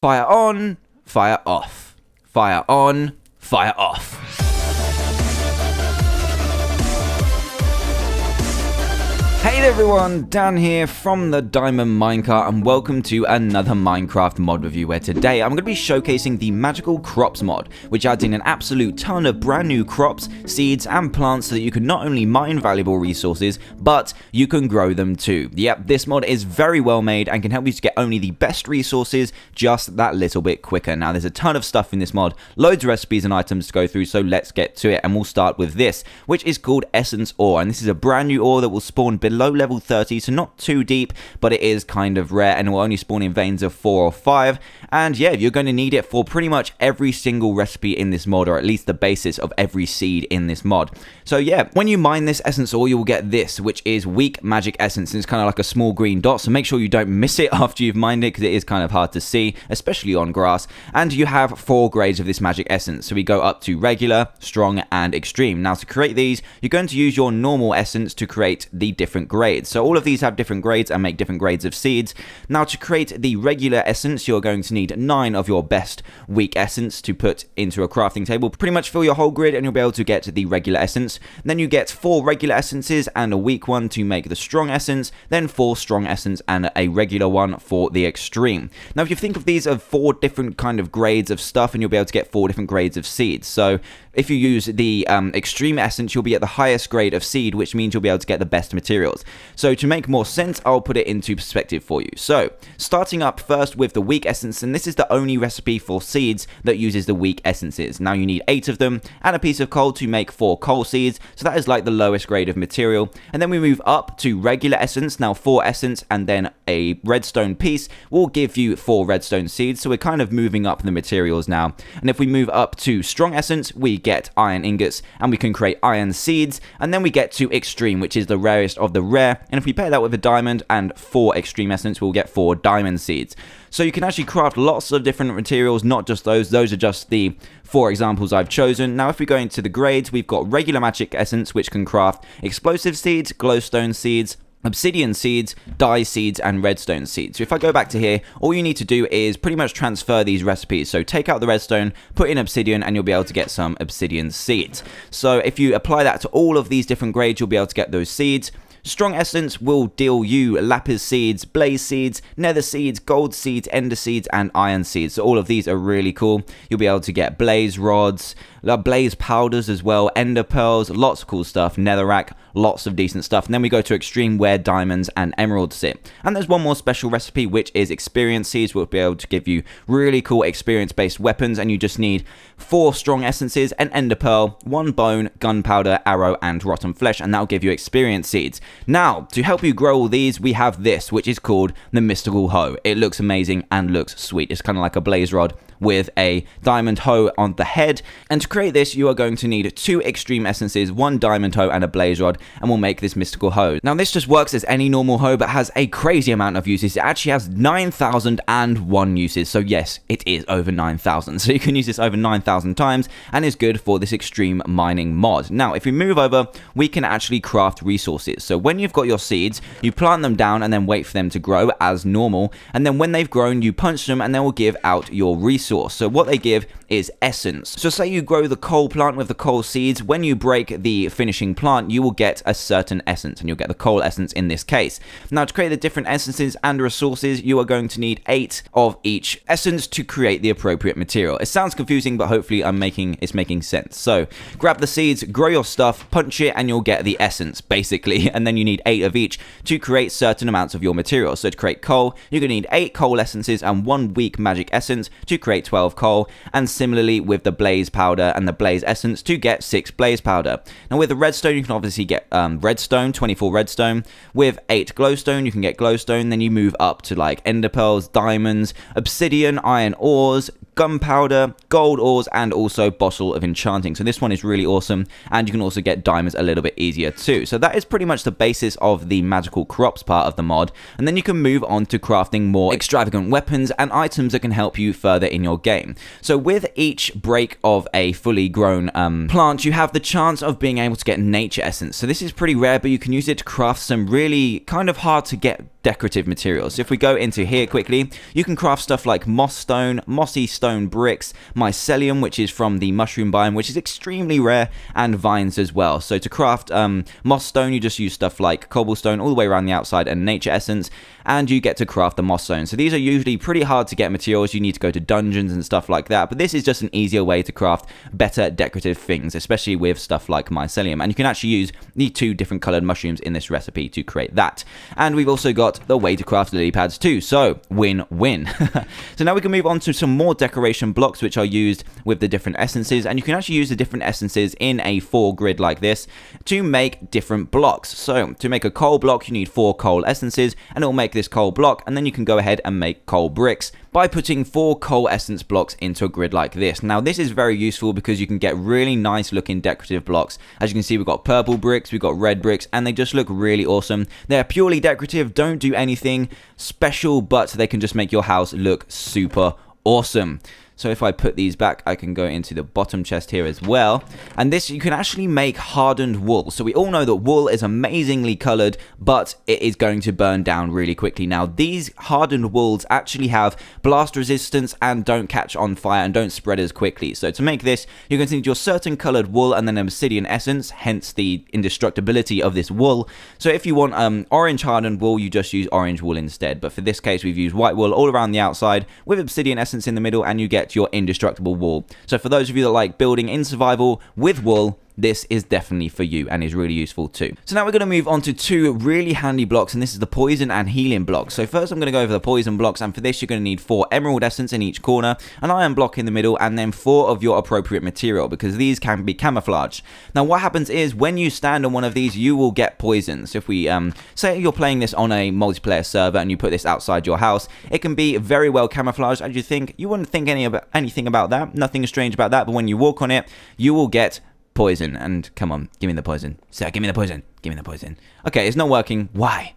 Fire on, fire off. Fire on, fire off. Hey there everyone, Dan here from the Diamond Minecart and welcome to another Minecraft mod review where today I'm going to be showcasing the Magical Crops mod, which adds in an absolute ton of brand new crops, seeds and plants so that you can not only mine valuable resources, but you can grow them too. Yep, this mod is very well made and can help you to get only the best resources just that little bit quicker. Now there's a ton of stuff in this mod, loads of recipes and items to go through, so let's get to it and we'll start with this, which is called Essence Ore, and this is a brand new ore that will spawn below level 30, so not too deep, but it is kind of rare and will only spawn in veins of 4 or 5, and yeah, you're going to need it for pretty much every single recipe in this mod, or at least the basis of every seed in this mod. So yeah, when you mine this essence ore, you will get this, which is weak magic essence, and it's kind of like a small green dot, so make sure you don't miss it after you've mined it, because it is kind of hard to see, especially on grass. And you have 4 grades of this magic essence, so we go up to regular, strong, and extreme. Now to create these, you're going to use your normal essence to create the different grades. So all of these have different grades and make different grades of seeds. Now to create the regular essence, you're going to need 9 of your best weak essence to put into a crafting table. Pretty much fill your whole grid and you'll be able to get the regular essence. Then you get 4 regular essences and a weak one to make the strong essence, then 4 strong essence and a regular one for the extreme. Now if you think of these as 4 different kind of grades of stuff, and you'll be able to get 4 different grades of seeds. So if you use the extreme essence, you'll be at the highest grade of seed, which means you'll be able to get the best materials. So to make more sense, I'll put it into perspective for you. So starting up first with the weak essence, and this is the only recipe for seeds that uses the weak essences. Now you need 8 of them and a piece of coal to make 4 coal seeds, so that is like the lowest grade of material. And then we move up to regular essence, now 4 essence and then a redstone piece will give you 4 redstone seeds, so we're kind of moving up the materials now. And if we move up to strong essence, we get iron ingots and we can create iron seeds, and then we get to extreme, which is the rarest of the rare, and if we pair that with a diamond and 4 extreme essence, we'll get 4 diamond seeds. So you can actually craft lots of different materials, not just those are just the 4 examples I've chosen. Now if we go into the grades, we've got regular magic essence, which can craft explosive seeds, glowstone seeds, obsidian seeds, dye seeds, and redstone seeds. So if I go back to here, all you need to do is pretty much transfer these recipes. So take out the redstone, put in obsidian, and you'll be able to get some obsidian seeds. So if you apply that to all of these different grades, you'll be able to get those seeds. Strong essence will deal you lapis seeds, blaze seeds, nether seeds, gold seeds, ender seeds, and iron seeds. So all of these are really cool. You'll be able to get blaze rods, blaze powders as well, ender pearls, lots of cool stuff, netherrack, lots of decent stuff. And then we go to extreme where diamonds and emeralds sit. And there's one more special recipe, which is experience seeds, which will be able to give you really cool experience based weapons, and you just need 4 strong essences, an ender pearl, 1 bone, gunpowder, arrow, and rotten flesh, and that'll give you experience seeds. Now to help you grow all these, we have this, which is called the mystical hoe. It looks amazing and looks sweet. It's kind of like a blaze rod with a diamond hoe on the head, and to create this you are going to need 2 extreme essences, 1 diamond hoe and a blaze rod, and we'll make this mystical hoe. Now this just works as any normal hoe but has a crazy amount of uses. It actually has 9,001 uses, so yes, it is over 9,000, so you can use this over 9,000 times and is good for this extreme mining mod. Now if we move over, we can actually craft resources. So when you've got your seeds, you plant them down and then wait for them to grow as normal, and then when they've grown you punch them and they will give out your resource. So what they give is essence. So say you grow the coal plant with the coal seeds, when you break the finishing plant you will get a certain essence, and you'll get the coal essence in this case. Now to create the different essences and resources, you are going to need 8 of each essence to create the appropriate material. It sounds confusing, but hopefully it's making sense. So grab the seeds, grow your stuff, punch it, and you'll get the essence basically, and then you need 8 of each to create certain amounts of your material. So to create coal, you're going to need 8 coal essences and 1 weak magic essence to create 12 coal, and similarly with the blaze powder and the blaze essence to get 6 blaze powder. Now with the redstone you can obviously get redstone, 24 redstone. With 8 glowstone you can get glowstone. Then you move up to like ender pearls, diamonds, obsidian, iron ores, gunpowder, gold ores, and also bottle of enchanting. So this one is really awesome, and you can also get diamonds a little bit easier too. So that is pretty much the basis of the magical crops part of the mod, and then you can move on to crafting more extravagant weapons and items that can help you further in your game. So with each break of a fully grown plant, you have the chance of being able to get nature essence. So this is pretty rare, but you can use it to craft some really kind of hard to get decorative materials. So if we go into here quickly, you can craft stuff like moss stone, mossy stone bricks, mycelium, which is from the mushroom biome, which is extremely rare, and vines as well. So to craft moss stone, you just use stuff like cobblestone all the way around the outside and nature essence, and you get to craft the moss stone. So these are usually pretty hard to get materials. You need to go to dungeons and stuff like that, but this is just an easier way to craft better decorative things, especially with stuff like mycelium. And you can actually use the 2 different colored mushrooms in this recipe to create that. And we've also got the way to craft lily pads too, so win-win. So now we can move on to some more decoration blocks which are used with the different essences, and you can actually use the different essences in a 4 grid like this to make different blocks. So to make a coal block, you need 4 coal essences, and it will make this coal block, and then you can go ahead and make coal bricks by putting 4 coal essence blocks into a grid like this. Now this is very useful because you can get really nice looking decorative blocks. As you can see, we've got purple bricks, we've got red bricks, and they just look really awesome. They're purely decorative, don't do anything special, but they can just make your house look super awesome. So if I put these back, I can go into the bottom chest here as well. And this, you can actually make hardened wool. So we all know that wool is amazingly colored, but it is going to burn down really quickly. Now, these hardened wools actually have blast resistance and don't catch on fire and don't spread as quickly. So to make this, you're going to need your certain colored wool and then obsidian essence, hence the indestructibility of this wool. So if you want orange hardened wool, you just use orange wool instead. But for this case, we've used white wool all around the outside with obsidian essence in the middle, and you get your indestructible wool. So for those of you that like building in survival with wool, this is definitely for you and is really useful too. So now we're going to move on to 2 really handy blocks, and this is the poison and healing blocks. So first I'm going to go over the poison blocks, and for this you're going to need 4 emerald essence in each corner, an iron block in the middle, and then 4 of your appropriate material, because these can be camouflaged. Now what happens is when you stand on one of these, you will get poisoned. So if we say you're playing this on a multiplayer server and you put this outside your house, it can be very well camouflaged, and you wouldn't think anything about that, nothing strange about that, but when you walk on it, you will get poison. And come on, give me the poison. Sir, give me the poison. Give me the poison. Okay, it's not working. Why?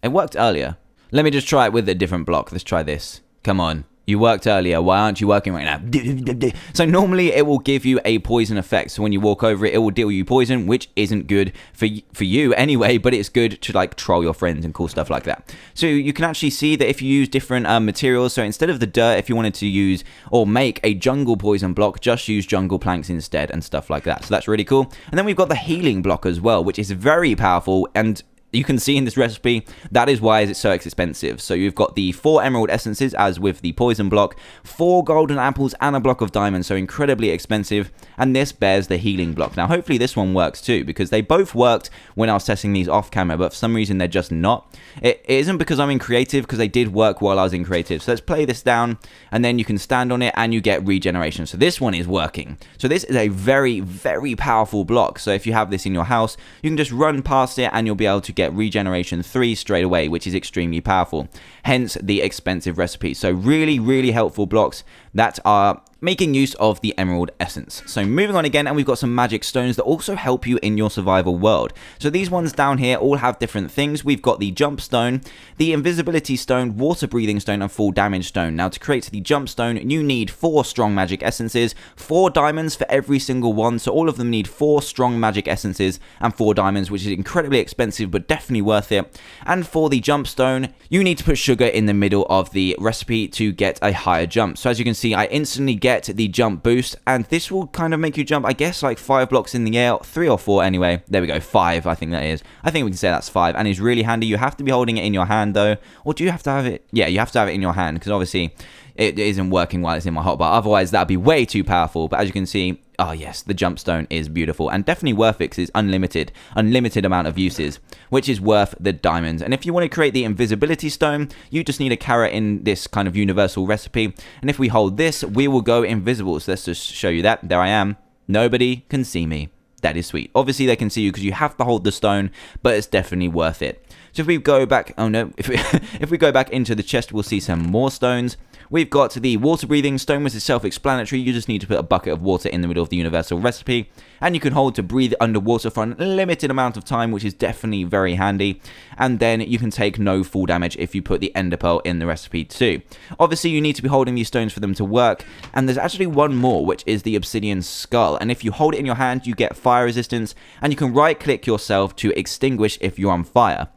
It worked earlier. Let me just try it with a different block. Let's try this. Come on. You worked earlier. Why aren't you working right now? So normally it will give you a poison effect. So when you walk over it, it will deal you poison, which isn't good for you anyway, but it's good to like troll your friends and cool stuff like that. So you can actually see that if you use different materials, so instead of the dirt, if you wanted to use or make a jungle poison block, just use jungle planks instead and stuff like that. So that's really cool. And then we've got the healing block as well, which is very powerful, and you can see in this recipe, that is why it's so expensive. So you've got the 4 emerald essences as with the poison block, 4 golden apples, and a block of diamonds, so incredibly expensive, and this bears the healing block. Now hopefully this one works too, because they both worked when I was testing these off camera, but for some reason they're just not. It isn't because I'm in creative, because they did work while I was in creative. So let's play this down, and then you can stand on it and you get regeneration. So this one is working. So this is a very, very powerful block. So if you have this in your house, you can just run past it and you'll be able to get regeneration 3 straight away, which is extremely powerful, hence the expensive recipe. So really, really helpful blocks that are making use of the emerald essence. So moving on again, and we've got some magic stones that also help you in your survival world. So these ones down here all have different things. We've got the jump stone, the invisibility stone, water breathing stone, and full damage stone. Now to create the jump stone, you need 4 strong magic essences, 4 diamonds for every single one. So all of them need 4 strong magic essences and 4 diamonds, which is incredibly expensive but definitely worth it. And for the jump stone, you need to put sugar in the middle of the recipe to get a higher jump. So as you can see, I instantly get the jump boost, and this will kind of make you jump, I guess, like 5 blocks in the air, 3 or 4 anyway. There we go, 5, I think that is. I think we can say that's 5, and it's really handy. You have to be holding it in your hand though, or do you have to have it? Yeah, you have to have it in your hand, because obviously it isn't working while it's in my hotbar. Otherwise, that'd be way too powerful. But as you can see, oh yes, the jump stone is beautiful and definitely worth it, because it's unlimited amount of uses, which is worth the diamonds. And if you want to create the invisibility stone, you just need a carrot in this kind of universal recipe. And if we hold this, we will go invisible. So let's just show you that. There I am. Nobody can see me. That is sweet. Obviously, they can see you because you have to hold the stone, but it's definitely worth it. So if we go back, oh no, if we go back into the chest, we'll see some more stones. we've got the water breathing stone, which is self-explanatory. You just need to put a bucket of water in the middle of the universal recipe, and you can hold to breathe underwater for a limited amount of time, which is definitely very handy. And then you can take no full damage if you put the ender pearl in the recipe too. Obviously, you need to be holding these stones for them to work, and there's actually one more, which is the obsidian skull. And if you hold it in your hand, you get fire resistance, and you can right-click yourself to extinguish if you're on fire.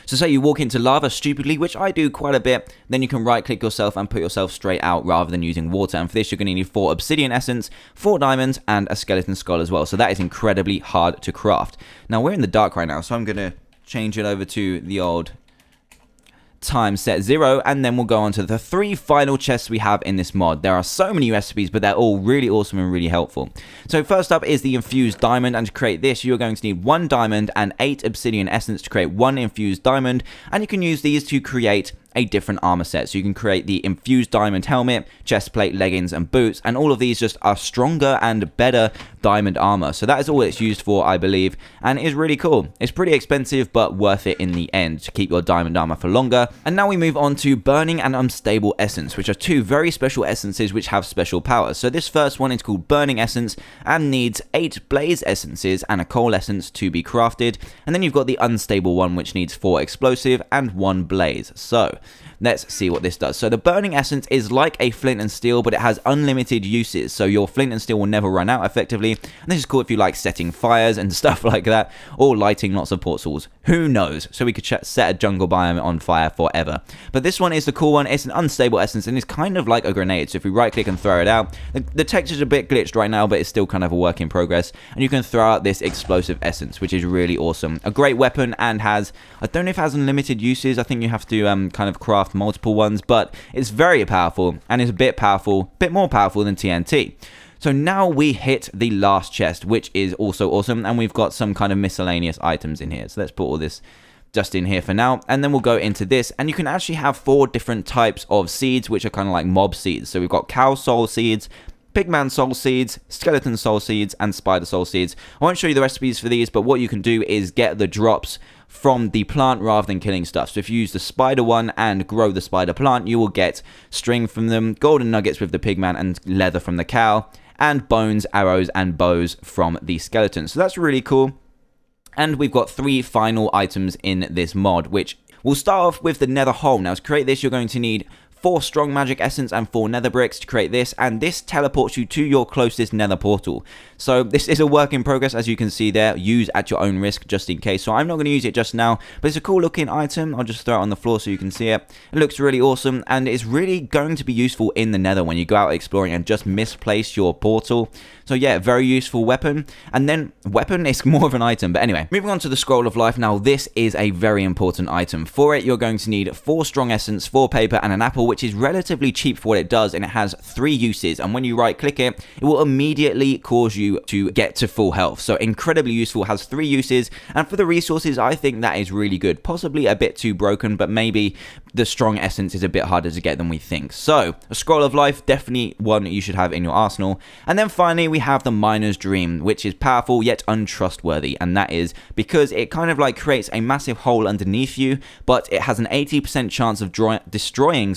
So say you walk into lava stupidly, which I do quite a bit, then you can right click yourself and put yourself straight out rather than using water. And for this, you're going to need 4 obsidian essence, 4 diamonds, and a skeleton skull as well. So that is incredibly hard to craft. Now we're in the dark right now, so I'm going to change it over to the old time set 0, and then we'll go on to the 3 final chests we have in this mod. There are so many recipes, but they're all really awesome and really helpful. So first up is the infused diamond, and to create this you're going to need 1 diamond and 8 obsidian essence to create 1 infused diamond, and you can use these to create a different armor set. So you can create the infused diamond helmet, chest plate, leggings, and boots, and all of these just are stronger and better diamond armor. So that is all it's used for, I believe, and it is really cool. It's pretty expensive, but worth it in the end to keep your diamond armor for longer. And now we move on to burning and unstable essence, which are 2 very special essences which have special powers. So this first one is called burning essence and needs 8 blaze essences and a coal essence to be crafted. And then you've got the unstable one, which needs 4 explosive and 1 blaze. So let's see what this does. So the burning essence is like a flint and steel, but it has unlimited uses. So your flint and steel will never run out effectively. And this is cool if you like setting fires and stuff like that, or lighting lots of portals. Who knows? So we could set a jungle biome on fire forever. But this one is the cool one. It's an unstable essence, and it's kind of like a grenade. So if we right click and throw it out, the texture's a bit glitched right now, but it's still kind of a work in progress. And you can throw out this explosive essence, which is really awesome. A great weapon, and has, I don't know if it has unlimited uses. I think you have to kind of craft multiple ones, but it's very powerful, and is a bit more powerful than TNT. So now we hit the last chest, which is also awesome, and we've got some kind of miscellaneous items in here. So let's put all this just in here for now, and then we'll go into this, and you can actually have 4 different types of seeds, which are kind of like mob seeds. So we've got cow soul seeds, pigman soul seeds, skeleton soul seeds, and spider soul seeds. I won't show you the recipes for these, but what you can do is get the drops from the plant rather than killing stuff. So if you use the spider one and grow the spider plant, you will get string from them, golden nuggets with the pigman, and leather from the cow, and bones, arrows, and bows from the skeleton. So that's really cool. And we've got 3 final items in this mod, which we'll start off with the nether hole. Now to create this, you're going to need 4 strong magic essence and 4 nether bricks to create this, and this teleports you to your closest nether portal. So this is a work in progress, as you can see there. Use at your own risk just in case. So I'm not going to use it just now, but it's a cool looking item. I'll just throw it on the floor so you can see it. It looks really awesome, and it's really going to be useful in the nether when you go out exploring and just misplace your portal. So yeah, very useful weapon. And then weapon is more of an item, but anyway, moving on to the scroll of life. Now this is a very important item. For it, you're going to need 4 strong essence, 4 paper, and an apple, which is relatively cheap for what it does, and it has 3 uses. And when you right click it, it will immediately cause you to get to full health. So incredibly useful, has 3 uses. And for the resources, I think that is really good. Possibly a bit too broken, but maybe the strong essence is a bit harder to get than we think. So a scroll of life, definitely one you should have in your arsenal. And then finally we have the miner's dream, which is powerful yet untrustworthy, and that is because it kind of like creates a massive hole underneath you, but it has an 80% chance of destroying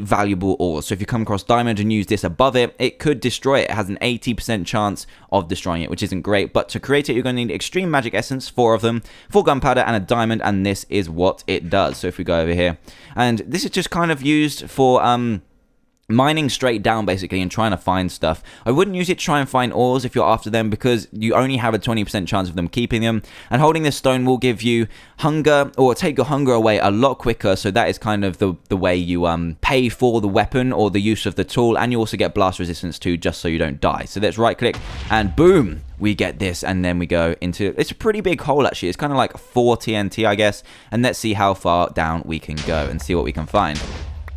valuable ore. So if you come across diamond and use this above it, it could destroy it. It has an 80% chance of destroying it, which isn't great. But to create it, you're going to need extreme magic essence, 4 of them, 4 gunpowder, and a diamond, and this is what it does. So if we go over here, and this is just kind of used for mining straight down basically and trying to find stuff. I wouldn't use it to try and find ores if you're after them, because you only have a 20% chance of them keeping them, and holding this stone will give you hunger, or take your hunger away a lot quicker. So that is kind of the way you pay for the weapon or the use of the tool, and you also get blast resistance too, just so you don't die. So let's right click and boom, we get this, and then we go into, it's a pretty big hole actually. It's kind of like 4 TNT I guess, and let's see how far down we can go and see what we can find.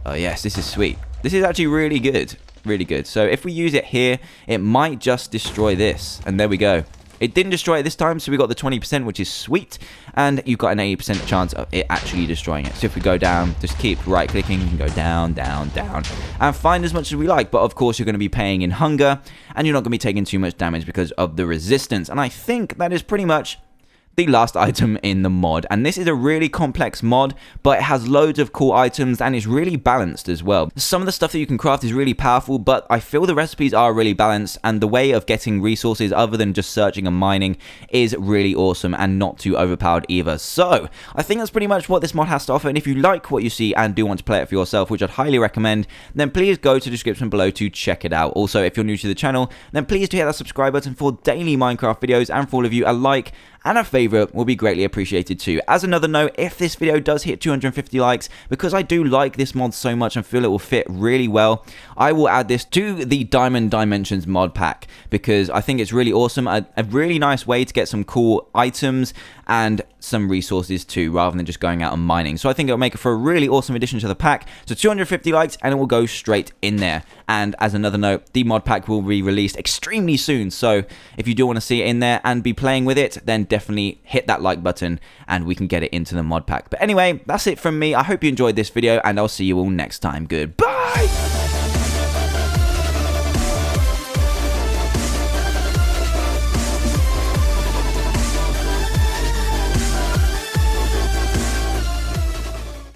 Oh yes, this is sweet. This is actually really good. Really good. So if we use it here, it might just destroy this. And there we go. It didn't destroy it this time, so we got the 20%, which is sweet. And you've got an 80% chance of it actually destroying it. So if we go down, just keep right-clicking. You can go down, down, down. And find as much as we like. But of course, you're going to be paying in hunger. And you're not going to be taking too much damage because of the resistance. And I think that is pretty much the last item in the mod. And this is a really complex mod, but it has loads of cool items and it's really balanced as well. Some of the stuff that you can craft is really powerful, but I feel the recipes are really balanced, and the way of getting resources other than just searching and mining is really awesome and not too overpowered either. So I think that's pretty much what this mod has to offer, and if you like what you see and do want to play it for yourself, which I'd highly recommend, then please go to the description below to check it out. Also, if you're new to the channel, then please do hit that subscribe button for daily Minecraft videos, and for all of you, a like and a favorite will be greatly appreciated too. As another note, if this video does hit 250 likes, because I do like this mod so much and feel it will fit really well, I will add this to the Diamond Dimensions mod pack, because I think it's really awesome, a really nice way to get some cool items and some resources too, rather than just going out and mining. So I think it'll make it for a really awesome addition to the pack. So 250 likes and it will go straight in there. And as another note, the mod pack will be released extremely soon, so if you do want to see it in there and be playing with it, then definitely hit that like button and we can get it into the mod pack. But anyway, that's it from me. I hope you enjoyed this video, and I'll see you all next time. Goodbye!